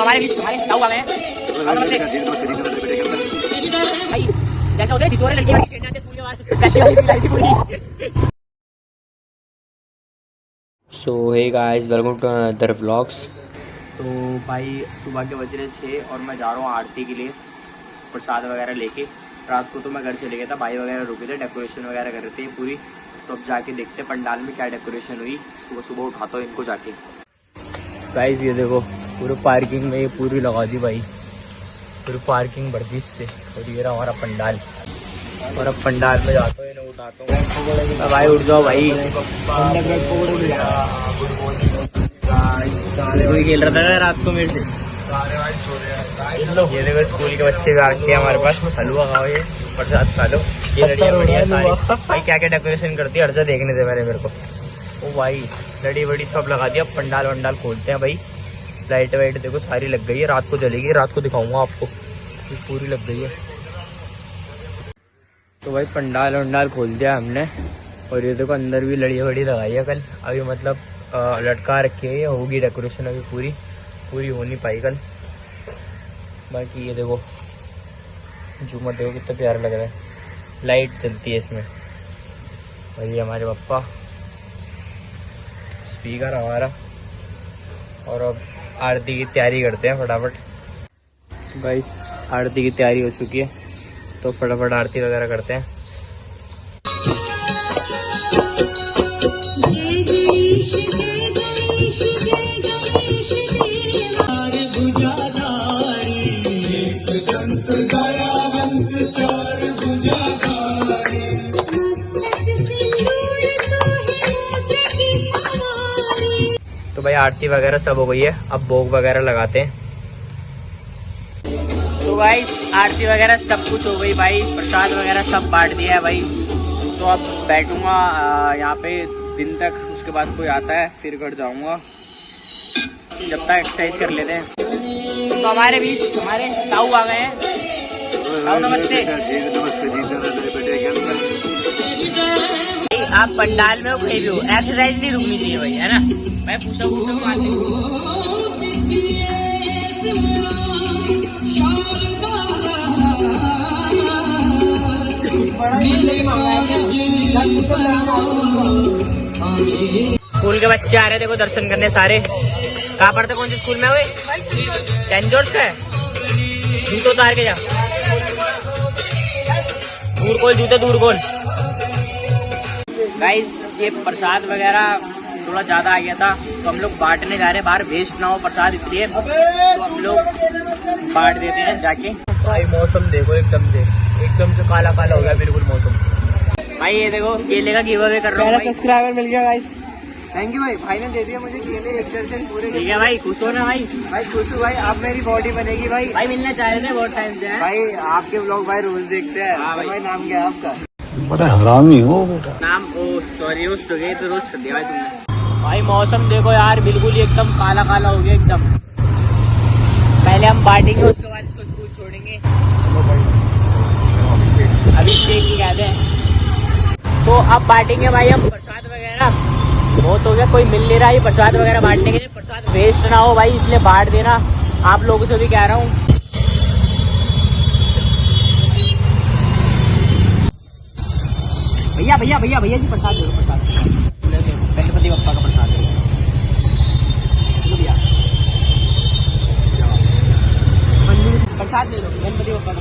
So hey guys, welcome to another vlogs. तो भाई सुबह के बज रहे 6 और मैं जा रहा हूँ आरती के लिए प्रसाद वगैरह लेके। रात को तो मैं घर चले गया था, भाई वगैरह रुके थे, डेकोरेशन वगैरह कर रहे थे पूरी। तो अब जाके देखते पंडाल में क्या डेकोरेशन हुई। सुबह सुबह उठाता हूँ इनको जाके। गाइस ये देखो, पूरे पार्किंग में ये पूरी लगा दी भाई, पूरी पार्किंग भर दी इससे। और ये रहा हमारा पंडाल। और अब पंडाल में जाता हूँ, इन्हें उठाता हूँ। भाई उठ जाओ भाई। कोई खेल रहा था रात को मेरे से। ये देखो स्कूल के बच्चे आके हमारे पास हलवा खाओ, ये प्रसाद खा लो। ये लड़ियाँ बढ़िया सारी भाई, क्या क्या डेकोरेशन करती है अर्जा देखने से मेरे को। ओ भाई लड़ी वड़ी सब लगा दिया। पंडाल वंडाल खोलते हैं भाई। लाइट वाइट देखो सारी लग गई है, रात को जलेगी, रात को दिखाऊंगा आपको। ये पूरी लग गई है। तो भाई पंडाल वंडाल खोल दिया हमने। और ये देखो अंदर भी लड़ी वड़ी लगाई है कल। अभी मतलब लटका रखी है, ये होगी डेकोरेशन अभी पूरी हो नहीं पाई कल। बाकी ये देखो झूमर देखो कितना प्यारा लग रहा है, लाइट चलती है इसमें। और ये हमारे पप्पा, स्पीकर हमारा। और अब आरती की तैयारी करते हैं फटाफट। भाई आरती की तैयारी हो चुकी है, तो फटाफट आरती वगैरह करते हैं। तो भाई आरती वगैरह सब हो गई है, अब भोग वगैरह लगाते हैं। तो भाई आरती वगैरह सब कुछ हो गई भाई, प्रसाद वगैरह सब बांट दिया है भाई। तो अब बैठूंगा यहाँ पे दिन तक, उसके बाद कोई आता है फिर घर जाऊंगा। जब तक एक्सरसाइज कर लेते हैं। तो हमारे बीच हमारे ताऊ आ गए हैं। ताऊ नमस्ते। आप पंडाल में कहीं भी हो, एक्सरसाइज नहीं रुकनी चाहिए भाई, है ना। मैं पूछा मारते स्कूल के बच्चे आ रहे देखो दर्शन करने सारे। कहाँ पढ़ते, कौन से स्कूल में हुए? सेंट जॉर्ज का है। जूते उतार के जा, जूते दूर खोल। गाइस ये प्रसाद वगैरह थोड़ा ज्यादा आ गया था, तो हम लोग बांटने जा रहे हैं बाहर, वेस्ट ना हो प्रसाद, इसलिए तो हम लोग बांट देते हैं जाके। भाई मौसम देखो एकदम से काला काला हो गया बिल्कुल मौसम। भाई ये देखो केले का गिव अवे कर रहा हूँ। सब्सक्राइबर मिल गया गाइस, थैंक यू भाई ने दे दिया मुझे केले 1 दर्जन पूरे। ठीक है भाई, खुश हो ना भाई खुश हो भाई। अब मेरी बॉडी बनेगी भाई मिलना चाह रहे थे बहुत टाइम से भाई। आपके व्लॉग भाई रोज देखते हैं। हाँ भाई नाम क्या है आपका? बड़ा हरामी हो बेटा। नाम सॉरी रोस्ट हो गया, तो रोस्ट कर दिया भाई तुमने। भाई मौसम देखो यार, बिल्कुल ही एकदम काला काला हो गया एकदम। पहले हम बांटेंगे, उसके बाद इसको स्कूल छोड़ेंगे। अभिषेक की कहते हैं। तो अब बांटेंगे भाई हम प्रसाद वगैरह। बहुत हो गया, कोई मिल नहीं रहा है प्रसाद वगैरह बांटने के लिए। प्रसाद वेस्ट ना हो भाई, इसलिए बांट देना। आप लोगों से भी कह रहा हूँ। भैया भैया भैया भैया जी प्रसाद दे दो, प्रसाद गणपति बप्पा का प्रसाद दे दो भैया। प्रसाद दे दो गणपति बप्पा का।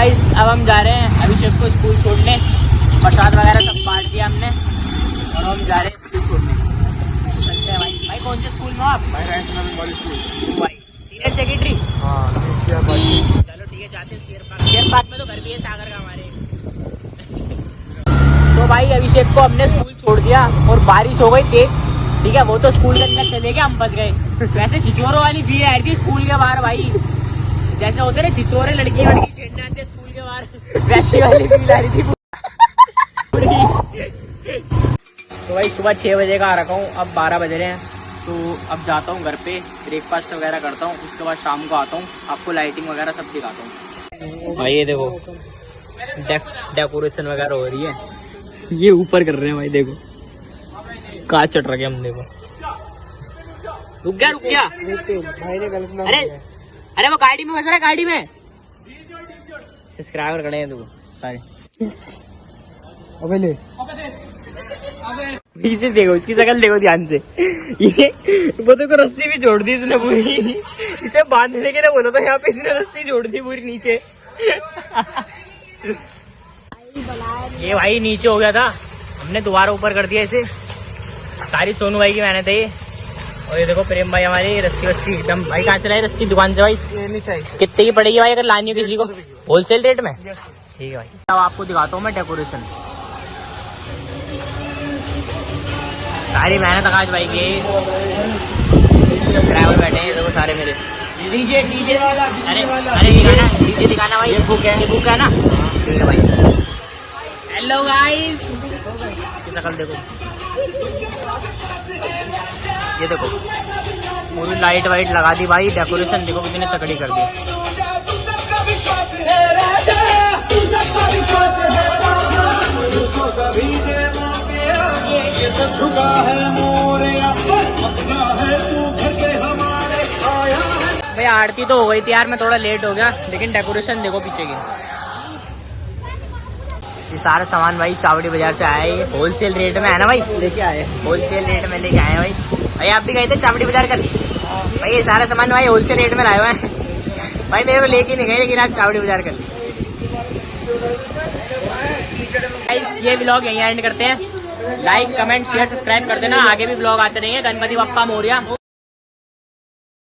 गाइस अब हम जा रहे हैं अभिषेक को स्कूल छोड़ने। प्रसाद वगैरह सब बांट दिया हमने और हम जा रहे हैं स्कूल छोड़ने। चलते हैं भाई। भाई कौन से स्कूल में आप? भाई स्कूल। भाई सीनियर सेक्रेटरी। हाँ चलो ठीक है, जाते हैं शेयर पार्क में तो घर भी है सागर का हमारे। तो भाई अभिषेक को हमने स्कूल छोड़ दिया और बारिश हो गई तेज। ठीक है, वो तो स्कूल के अंदर चले गए, हम फंस गए। वैसे छिछोरों वाली भीड़ आ रही थी स्कूल के बाहर भाई, जैसे होते ना छिछोरे लड़की छेड़ने आते स्कूल के बाहर, वैसी वाली भीड़ आ रही थी। तो भाई सुबह 6 बजे का आ रखा हूँ, अब 12 बज रहे हैं। तो अब जाता हूँ घर पे, ब्रेकफास्ट वगैरह करता हूँ, उसके बाद शाम को आता हूँ, आपको लाइटिंग वगैरह सब दिखाता हूँ। भाई ये देखो डेकोरेशन वगैरह हो रही है, ये ऊपर कर रहे हैं भाई, देखो कहाँ चढ़ रखे हम। देखो रुक गया भाई ने गलत नाम अरे अरे वो गाड़ी में बस रहा है, गाड़ी में सब्सक्राइबर खड़े हैं तू सारे। अबे ले पीछे देखो, इसकी शक्ल देखो ध्यान से। ये वो देखो रस्सी भी छोड़ दी इसने पूरी, इसे बांधने के लिए बोला था, यहाँ पे इसने रस्सी छोड़ दी पूरी नीचे। ये भाई नीचे हो गया था, हमने दोबारा ऊपर कर दिया इसे। सारी सोनू भाई की मेहनत है ये। और ये देखो प्रेम भाई हमारे रस्सी वस्सी एकदम। भाई कहाँ से लाए रस्सी? दुकान से भाई। कितने की पड़ेगी भाई अगर लानी हो किसी को? होलसेल रेट में? ठीक है भाई। अब आपको दिखाता हूँ मैं डेकोरेशन। सारी मेहनत आकाश भाई की, सब्सक्राइबर बैठे हैं देखो सारे मेरे। डीजे डीजे अरे अरे दिखाना, डीजे दिखाना भाई। ये बुक है ना? ठीक है भाई। हेलो गाइस, शक्ल देखो, ये देखो पूरी लाइट वाइट लगा दी भाई। डेकोरेशन देखो कितनी तकड़ी कर दी। भाई आरती तो हो गई थी यार, मैं थोड़ा लेट हो गया, लेकिन डेकोरेशन देखो पीछे की। ये सारा सामान भाई चावड़ी बाजार से आया है, होलसेल रेट में है ना भाई, लेके आए होलसेल रेट में लेके आए भाई। भाई आप भी गए थे चावड़ी बाजार कल? भाई ये सारा सामान भाई होलसेल रेट में लाए हुए हैं भाई, मेरे को लेके नहीं गए, लेकिन आज चावड़ी बाजार कर। ये व्लॉग यहीं एंड करते हैं। लाइक कमेंट शेयर सब्सक्राइब कर देना, आगे भी व्लॉग आते रहेंगे। गणपति बप्पा मोरया।